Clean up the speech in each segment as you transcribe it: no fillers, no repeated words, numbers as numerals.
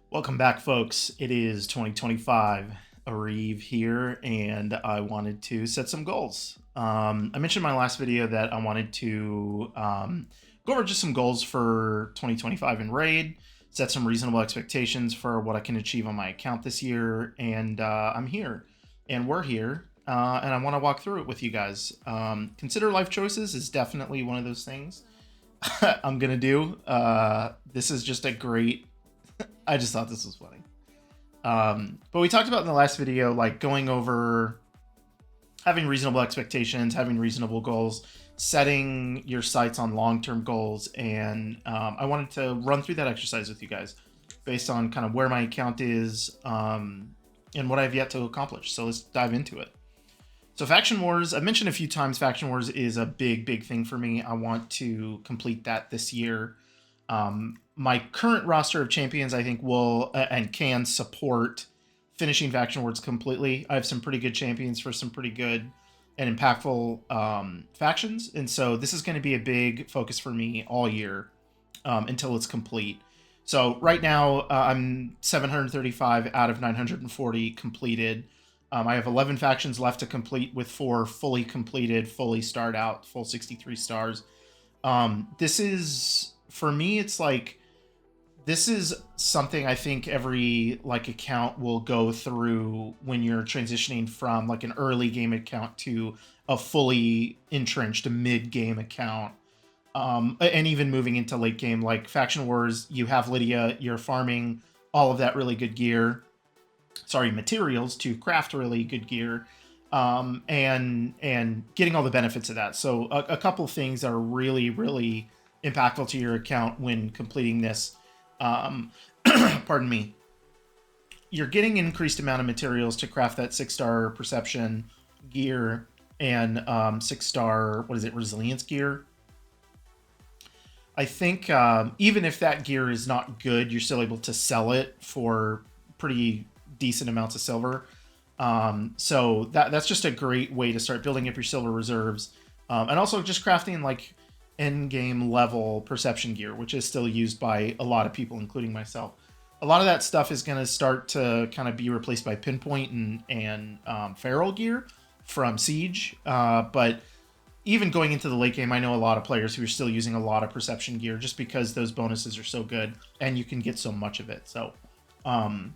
Welcome back, folks. It is 2025. Areve here, and I wanted to set some goals. I mentioned in my last video that I wanted to go over just some goals for 2025 in Raid, set some reasonable expectations for what I can achieve on my account this year, and I'm here, and we're here, and I want to walk through it with you guys. Consider life choices is definitely one of those things I'm gonna do. This is just a great. I just thought this was funny. But we talked about in the last video, like going over having reasonable expectations, having reasonable goals, setting your sights on long-term goals, and I wanted to run through that exercise with you guys based on kind of where my account is and what I've yet to accomplish. So let's dive into it. So Faction Wars, I've mentioned a few times, Faction Wars is a big thing for me. I want to complete that this year. My current roster of champions, I think, will and can support finishing Faction Wars completely. I have some pretty good champions for some pretty good and impactful factions, and so this is going to be a big focus for me all year until it's complete. So right now, I'm 735 out of 940 completed. I have 11 factions left to complete, with 4 fully completed, fully starred out, full 63 stars. This is, for me, it's like, this is something I think every like account will go through when you're transitioning from like an early game account to a fully entrenched mid game account. And even moving into late game, like Faction Wars, you have Lydia, you're farming all of that really good gear, materials to craft really good gear, and getting all the benefits of that. So a couple of things that are really impactful to your account when completing this. Pardon me. You're getting increased amount of materials to craft that 6-star perception gear and 6-star, what is it, resilience gear. I think even if that gear is not good, you're still able to sell it for pretty decent amounts of silver. So that's just a great way to start building up your silver reserves, and also just crafting like end game level perception gear, which is still used by a lot of people, including myself. A lot of that stuff is going to start to kind of be replaced by pinpoint and feral gear from Siege, but even going into the late game, I know a lot of players who are still using a lot of perception gear just because those bonuses are so good and you can get so much of it. So I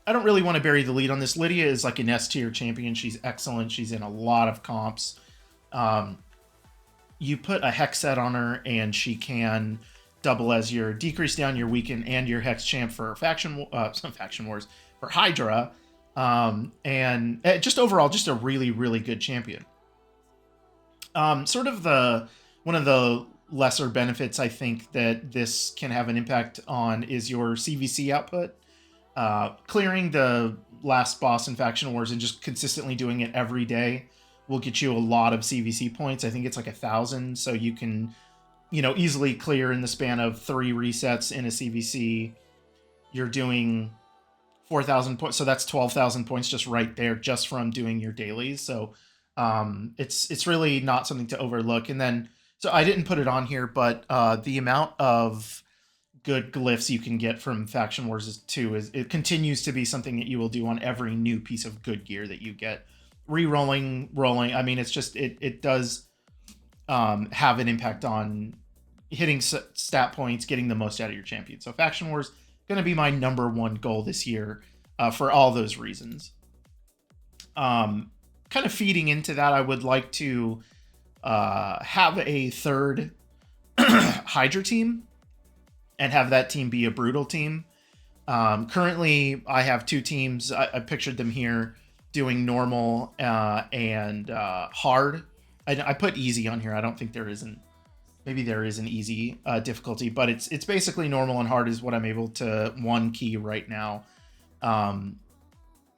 don't really want to bury the lead on this. Lydia is like an S tier champion. She's excellent. She's in a lot of comps. You put a hex set on her and she can double as your decrease down, your weaken, and your hex champ for some faction wars for Hydra. And just overall, just a really good champion. Sort of one of the lesser benefits I think that this can have an impact on is your CVC output. Clearing the last boss in Faction Wars and just consistently doing it every day will get you a lot of CVC points. I think it's like 1,000, so you can, easily clear in the span of 3 resets in a CVC. You're doing 4,000 points, so that's 12,000 points just right there, just from doing your dailies. So it's really not something to overlook. And then, so I didn't put it on here, but the amount of good glyphs you can get from Faction Wars 2 it continues to be something that you will do on every new piece of good gear that you get. Rolling. I mean, it's just it does have an impact on hitting stat points, getting the most out of your champion. So Faction Wars going to be my number one goal this year for all those reasons. Kind of feeding into that, I would like to have a third Hydra team and have that team be a brutal team. Currently, I have 2 teams. I pictured them here doing normal and hard. I put easy on here. I don't think there isn't. Maybe there is an easy difficulty, but it's basically normal and hard is what I'm able to one key right now. I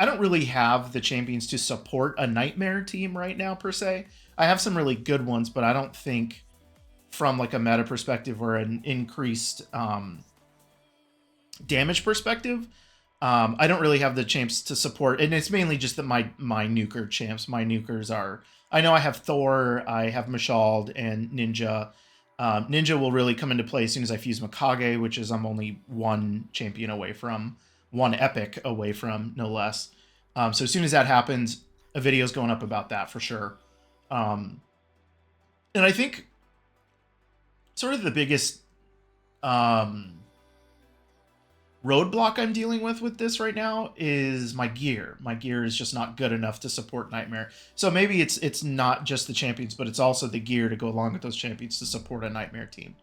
don't really have the champions to support a nightmare team right now per se. I have some really good ones, but I don't think from like a meta perspective or an increased damage perspective, I don't really have the champs to support, and it's mainly just that my nuker champs. My nukers are, I know I have Thor, I have Mashald and Ninja, Ninja will really come into play as soon as I fuse Mikage, which is I'm only one champion away from, one epic away from, no less. So as soon as that happens, a video's going up about that for sure. And I think sort of the biggest roadblock I'm dealing with this right now is my gear. My gear is just not good enough to support Nightmare. So maybe it's not just the champions, but it's also the gear to go along with those champions to support a Nightmare team.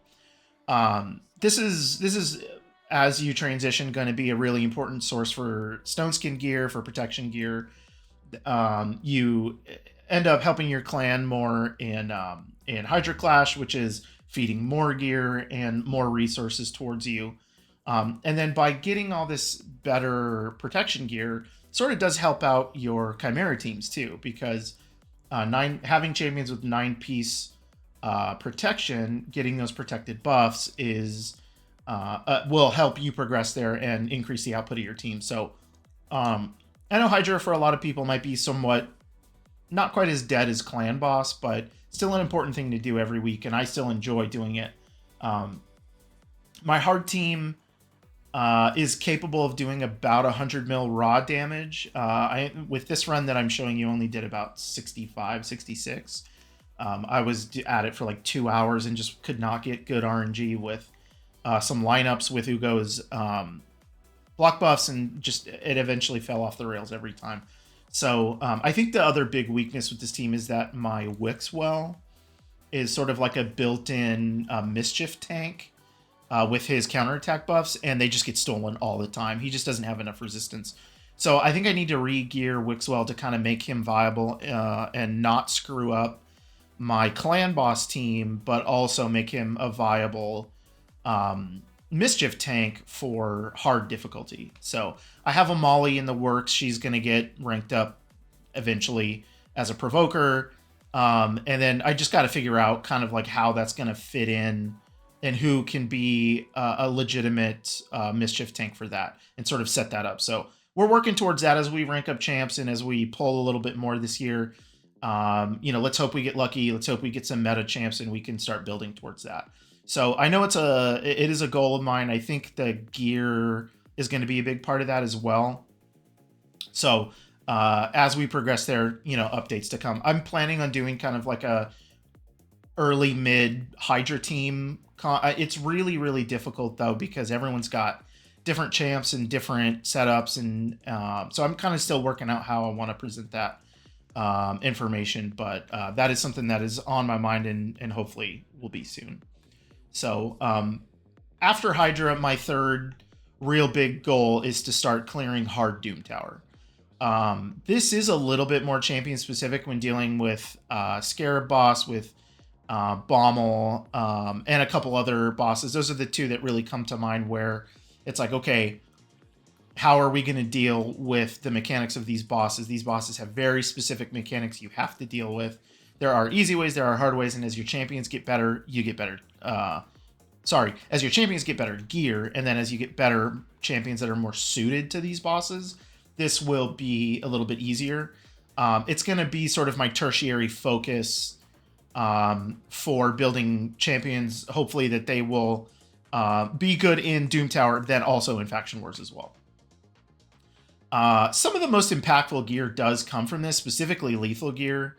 This is as you transition going to be a really important source for Stone Skin gear, for protection gear. You end up helping your clan more in Hydra Clash, which is feeding more gear and more resources towards you. And then by getting all this better protection gear, sort of does help out your Chimera teams too, because having champions with 9-piece protection, getting those protected buffs is will help you progress there and increase the output of your team. So I know Hydra for a lot of people might be somewhat not quite as dead as Clan Boss, but still an important thing to do every week, and I still enjoy doing it. My hard team is capable of doing about 100 mil raw damage. With this run that I'm showing you, only did about 65, 66. I was at it for like 2 hours and just could not get good RNG with some lineups with Ugo's block buffs, and just it eventually fell off the rails every time. So I think the other big weakness with this team is that my Wixwell is sort of like a built-in mischief tank with his counterattack buffs, and they just get stolen all the time. He just doesn't have enough resistance. So I think I need to re-gear Wixwell to kind of make him viable and not screw up my Clan Boss team, but also make him a viable mischief tank for hard difficulty. So I have a Molly in the works. She's going to get ranked up eventually as a provoker. And then I just got to figure out kind of like how that's going to fit in and who can be a legitimate mischief tank for that, and sort of set that up. So we're working towards that as we rank up champs and as we pull a little bit more this year. Let's hope we get lucky. Let's hope we get some meta champs and we can start building towards that. So I know it is a goal of mine. I think the gear is going to be a big part of that as well. So as we progress there, updates to come. I'm planning on doing kind of like a early mid Hydra team. It's really, really difficult though, because everyone's got different champs and different setups. And so I'm kind of still working out how I want to present that information. But that is something that is on my mind and hopefully will be soon. So after Hydra, my third real big goal is to start clearing hard Doom Tower. This is a little bit more champion specific when dealing with Scarab Boss, with Bommel, and a couple other bosses. Those are the two that really come to mind where it's like, okay, how are we going to deal with the mechanics of these bosses? These bosses have very specific mechanics you have to deal with. There are easy ways, there are hard ways, and as your champions get better, you get better. As your champions get better gear, and then as you get better champions that are more suited to these bosses, this will be a little bit easier. It's going to be sort of my tertiary focus for building champions, hopefully that they will be good in Doom Tower, then also in Faction Wars as well. Some of the most impactful gear does come from this, specifically lethal gear.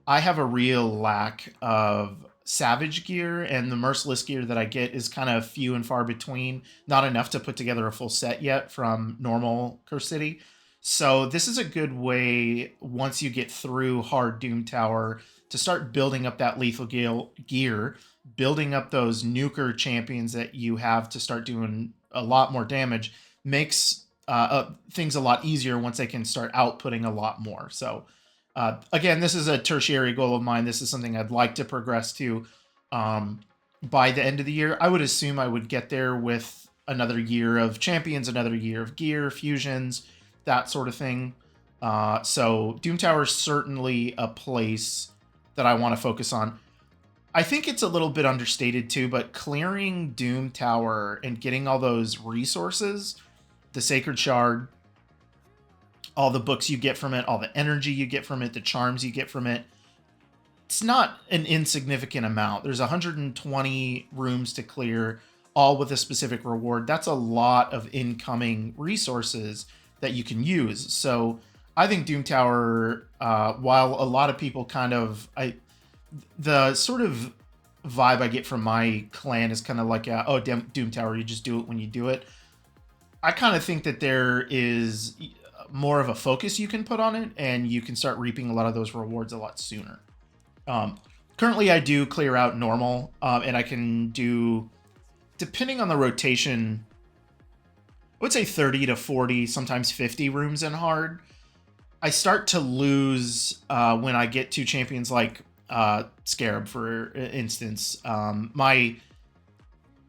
I have a real lack of Savage gear, and the Merciless gear that I get is kind of few and far between. Not enough to put together a full set yet from normal Curse City. So this is a good way, once you get through hard Doom Tower, to start building up that lethal gear, building up those nuker champions that you have to start doing a lot more damage, makes things a lot easier once they can start outputting a lot more. So again, this is a tertiary goal of mine. This is something I'd like to progress to by the end of the year. I would assume I would get there with another year of champions, another year of gear, fusions, that sort of thing. So Doom Tower is certainly a place that I want to focus on. I think it's a little bit understated too, but clearing Doom Tower and getting all those resources, the Sacred Shard, all the books you get from it, all the energy you get from it, the charms you get from it, it's not an insignificant amount. There's 120 rooms to clear, all with a specific reward. That's a lot of incoming resources that you can use. So I think Doom Tower, while a lot of people the sort of vibe I get from my clan is kind of like, Doom Tower, you just do it when you do it. I kind of think that there is more of a focus you can put on it, and you can start reaping a lot of those rewards a lot sooner. Currently, I do clear out normal, and I can do, depending on the rotation, I would say 30 to 40, sometimes 50 rooms in hard. I start to lose when I get to champions like Scarab, for instance. My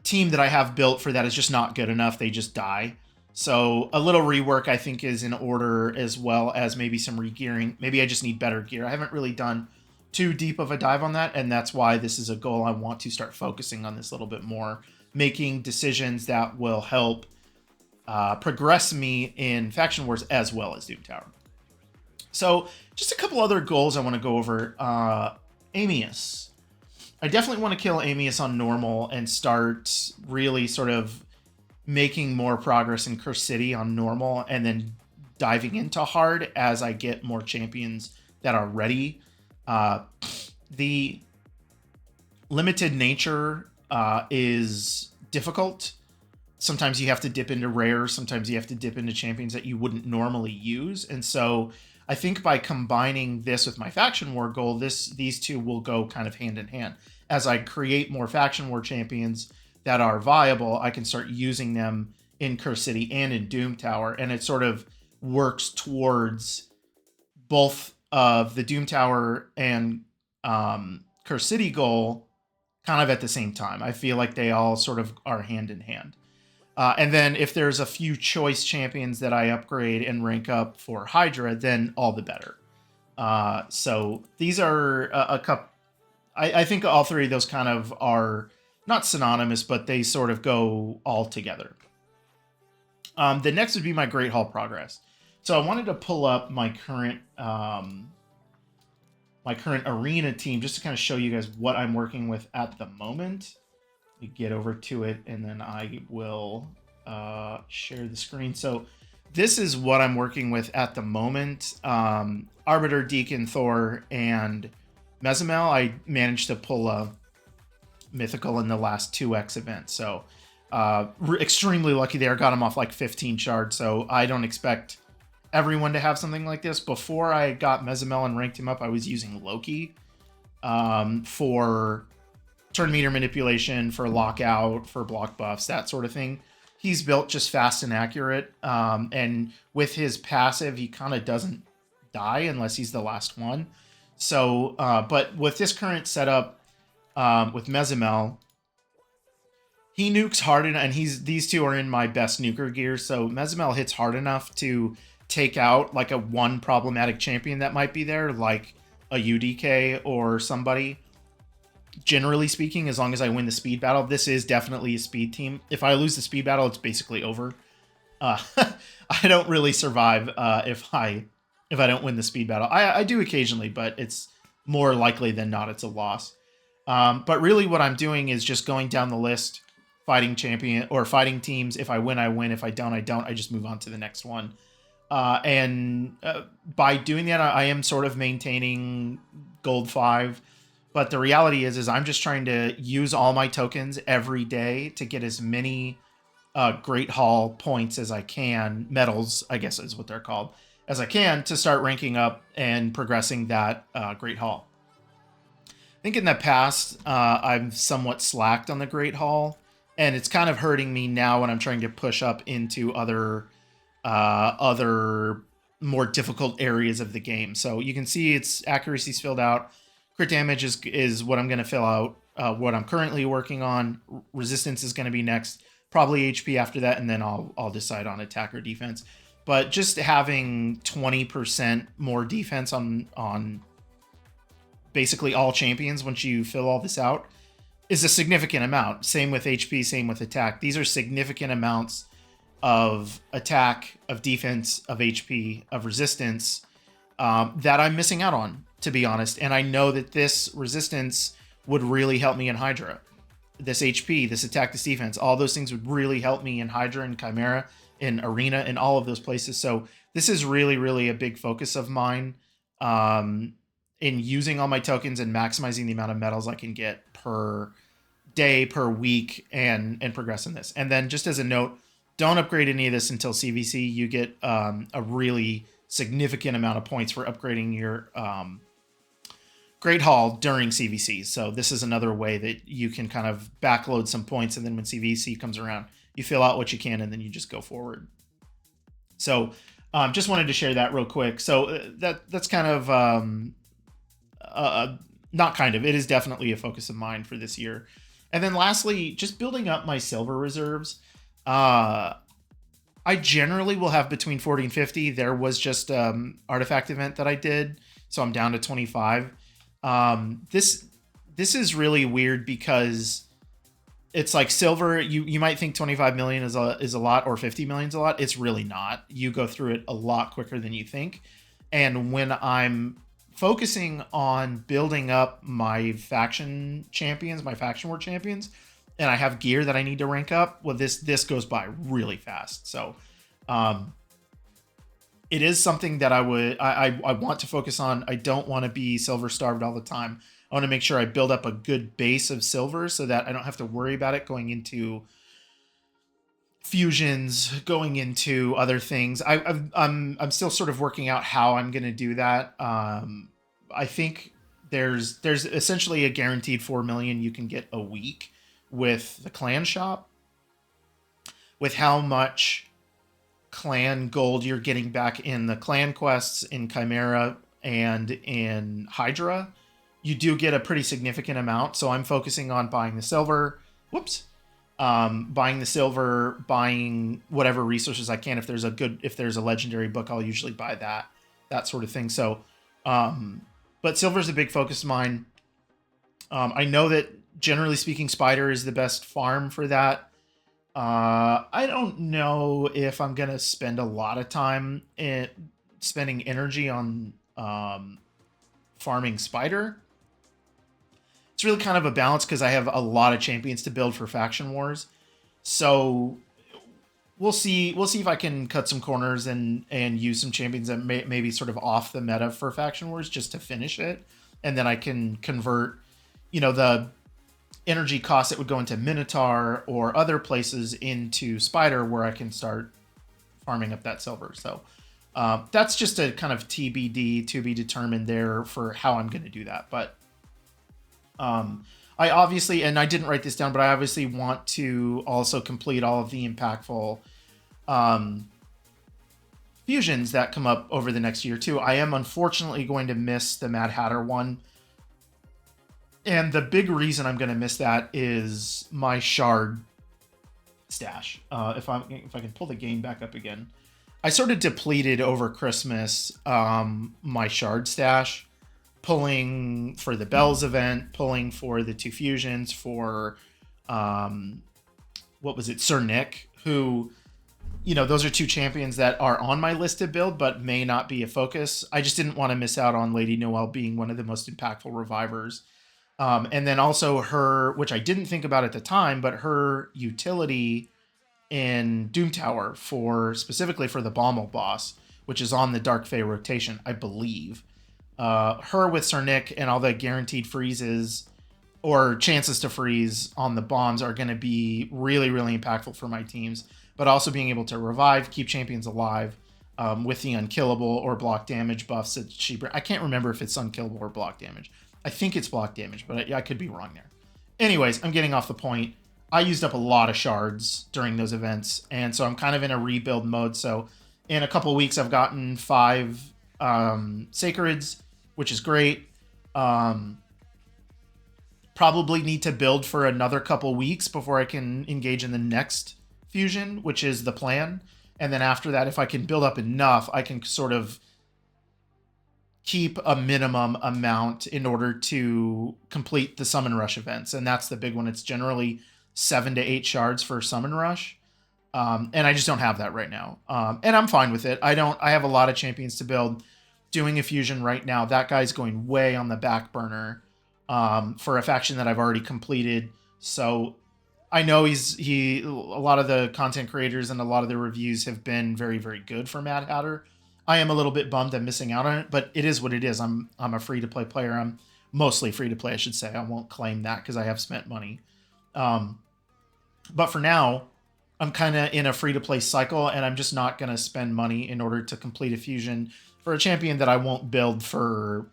team that I have built for that is just not good enough. They just die. So a little rework, I think, is in order, as well as maybe some regearing. Maybe I just need better gear. I haven't really done too deep of a dive on that, and that's why this is a goal I want to start focusing on this a little bit more, making decisions that will help progress me in Faction Wars as well as Doom Tower. So just a couple other goals I want to go over. Amius. I definitely want to kill Amius on normal and start really sort of making more progress in Curse City on normal, and then diving into hard as I get more champions that are ready. The limited nature is difficult. Sometimes you have to dip into rares. Sometimes you have to dip into champions that you wouldn't normally use. And so I think by combining this with my Faction War goal, these two will go kind of hand in hand. As I create more Faction War champions that are viable, I can start using them in Curse City and in Doom Tower. And it sort of works towards both of the Doom Tower and Curse City goal kind of at the same time. I feel like they all sort of are hand in hand. And then if there's a few choice champions that I upgrade and rank up for Hydra, then all the better. So these are a couple. I think all three of those kind of are not synonymous, but they sort of go all together. The next would be my Great Hall progress. So I wanted to pull up my current arena team just to kind of show you guys what I'm working with at the moment. We get over to it, and then I will share the screen. So this is what I'm working with at the moment. Arbiter, Deacon, Thor, and Mezimel. I managed to pull a mythical in the last 2x event. So extremely lucky there. Got him off like 15 shards. So I don't expect everyone to have something like this. Before I got Mezimel and ranked him up, I was using Loki for turn meter manipulation, for lockout, for block buffs, that sort of thing. He's built just fast and accurate. And with his passive, he kind of doesn't die unless he's the last one. So, but with this current setup, with Mezimel, he nukes hard enough, and these two are in my best nuker gear. So Mezimel hits hard enough to take out like a one problematic champion that might be there, like a UDK or somebody. Generally speaking, as long as I win the speed battle, this is definitely a speed team. If I lose the speed battle, it's basically over. I don't really survive if I don't win the speed battle. I do occasionally, but it's more likely than not it's a loss. But really what I'm doing is just going down the list, fighting champion or fighting teams. If I win, I win. If I don't, I don't. I just move on to the next one. And by doing that, I am sort of maintaining gold 5. But the reality is I'm just trying to use all my tokens every day to get as many Great Hall points as I can, medals, I guess is what they're called, as I can, to start ranking up and progressing that Great Hall. I think in the past, I've somewhat slacked on the Great Hall, and it's kind of hurting me now when I'm trying to push up into other more difficult areas of the game. So you can see its accuracy's filled out. Crit damage is what I'm going to fill out, what I'm currently working on. Resistance is going to be next, probably HP after that, and then I'll decide on attack or defense. But just having 20% more defense on basically all champions once you fill all this out is a significant amount. Same with HP, same with attack. These are significant amounts of attack, of defense, of HP, of resistance that I'm missing out on. to be honest. And I know that this resistance would really help me in Hydra. This HP, this attack, this defense, all those things would really help me in Hydra and Chimera, in Arena, and all of those places. So this is really, really a big focus of mine, in using all my tokens and maximizing the amount of medals I can get per day, per week, and progress in this. And then just as a note, don't upgrade any of this until CVC. You get a really significant amount of points for upgrading your Great Hall during CVC. So this is another way that you can kind of backload some points, and then when CVC comes around, you fill out what you can, and then you just go forward. So just wanted to share that real quick. So that's kind of not kind of, it is definitely a focus of mine for this year. And then lastly, just building up my silver reserves. I generally will have between 40 and 50. There was just artifact event that I did, so I'm down to 25. This is really weird because it's like silver. You might think 25 million is a lot, or 50 million is a lot. It's really not. You go through it a lot quicker than you think. And when I'm focusing on building up my faction champions, my faction war champions, and I have gear that I need to rank up, well, this goes by really fast. So it is something that I want to focus on. I don't want to be silver starved all the time. I want to make sure I build up a good base of silver so that I don't have to worry about it going into fusions, going into other things. I'm still sort of working out how I'm going to do that. I think there's essentially a guaranteed 4 million you can get a week with the clan shop. With how much clan gold you're getting back in the clan quests, in Chimera and in Hydra, you do get a pretty significant amount. So I'm focusing on buying the silver. Buying the silver, buying whatever resources I can. If there's a legendary book, I'll usually buy that sort of thing. So, but silver is a big focus of mine. I know that generally speaking, Spider is the best farm for that. I don't know if I'm gonna spend a lot of time spending energy on farming Spider. It's really kind of a balance because I have a lot of champions to build for faction wars. So we'll see if I can cut some corners and use some champions that may be sort of off the meta for faction wars just to finish it, and then I can convert, the energy costs that would go into Minotaur or other places into Spider, where I can start farming up that silver. So that's just a kind of TBD, to be determined there, for how I'm going to do that. But I obviously, and I didn't write this down, but I obviously want to also complete all of the impactful fusions that come up over the next year too. I am unfortunately going to miss the Mad Hatter one. And the big reason I'm going to miss that is my shard stash. If I can pull the game back up again, I sort of depleted over Christmas my shard stash, pulling for the Bells event, pulling for the 2 fusions, for Sir Nick, who, those are 2 champions that are on my list to build, but may not be a focus. I just didn't want to miss out on Lady Noelle being one of the most impactful revivers. And then also her, which I didn't think about at the time, but her utility in Doom Tower specifically for the Baumel boss, which is on the Dark Fae rotation, I believe. Her with Sir Nick and all the guaranteed freezes or chances to freeze on the bombs are going to be really, really impactful for my teams. But also being able to revive, keep champions alive with the unkillable or block damage buffs that she brings. I can't remember if it's unkillable or block damage. I think it's block damage, but I could be wrong there. Anyways, I'm getting off the point. I used up a lot of shards during those events, and so I'm kind of in a rebuild mode. So in a couple weeks, I've gotten 5 Sacreds, which is great. Probably need to build for another couple weeks before I can engage in the next fusion, which is the plan. And then after that, if I can build up enough, I can sort of keep a minimum amount in order to complete the Summon Rush events. And that's the big one. It's generally 7 to 8 shards for Summon Rush. And I just don't have that right now. And I'm fine with it. I have a lot of champions to build. doing a fusion right now. That guy's going way on the back burner for a faction that I've already completed. So I know a lot of the content creators and a lot of the reviews have been very, very good for Mad Hatter. I am a little bit bummed I'm missing out on it, but it is what it is. I'm a free to play player. I'm mostly free to play, I should say. I won't claim that because I have spent money. But for now, I'm kind of in a free to play cycle, and I'm just not going to spend money in order to complete a fusion for a champion that I won't build for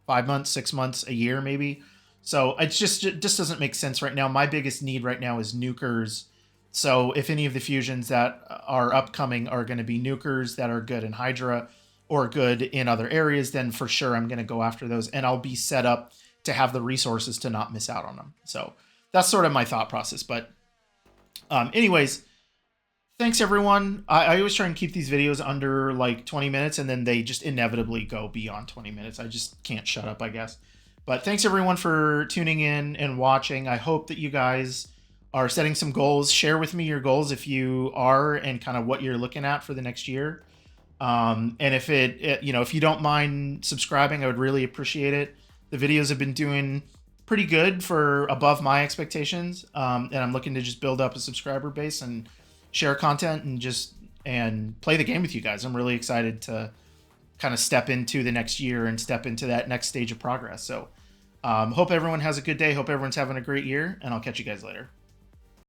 5 months, 6 months, a year, maybe. So it just doesn't make sense right now. My biggest need right now is nukers. So if any of the fusions that are upcoming are going to be nukers that are good in Hydra or good in other areas, then for sure I'm going to go after those, and I'll be set up to have the resources to not miss out on them. So that's sort of my thought process. But anyways, thanks everyone. I always try and keep these videos under like 20 minutes, and then they just inevitably go beyond 20 minutes. I just can't shut up, I guess. But thanks everyone for tuning in and watching. I hope that you guys are setting some goals. Share with me your goals if you are, and kind of what you're looking at for the next year. And if if you don't mind subscribing, I would really appreciate it. The videos have been doing pretty good for above my expectations. And I'm looking to just build up a subscriber base and share content and play the game with you guys. I'm really excited to kind of step into the next year and step into that next stage of progress. So hope everyone has a good day. Hope everyone's having a great year, and I'll catch you guys later.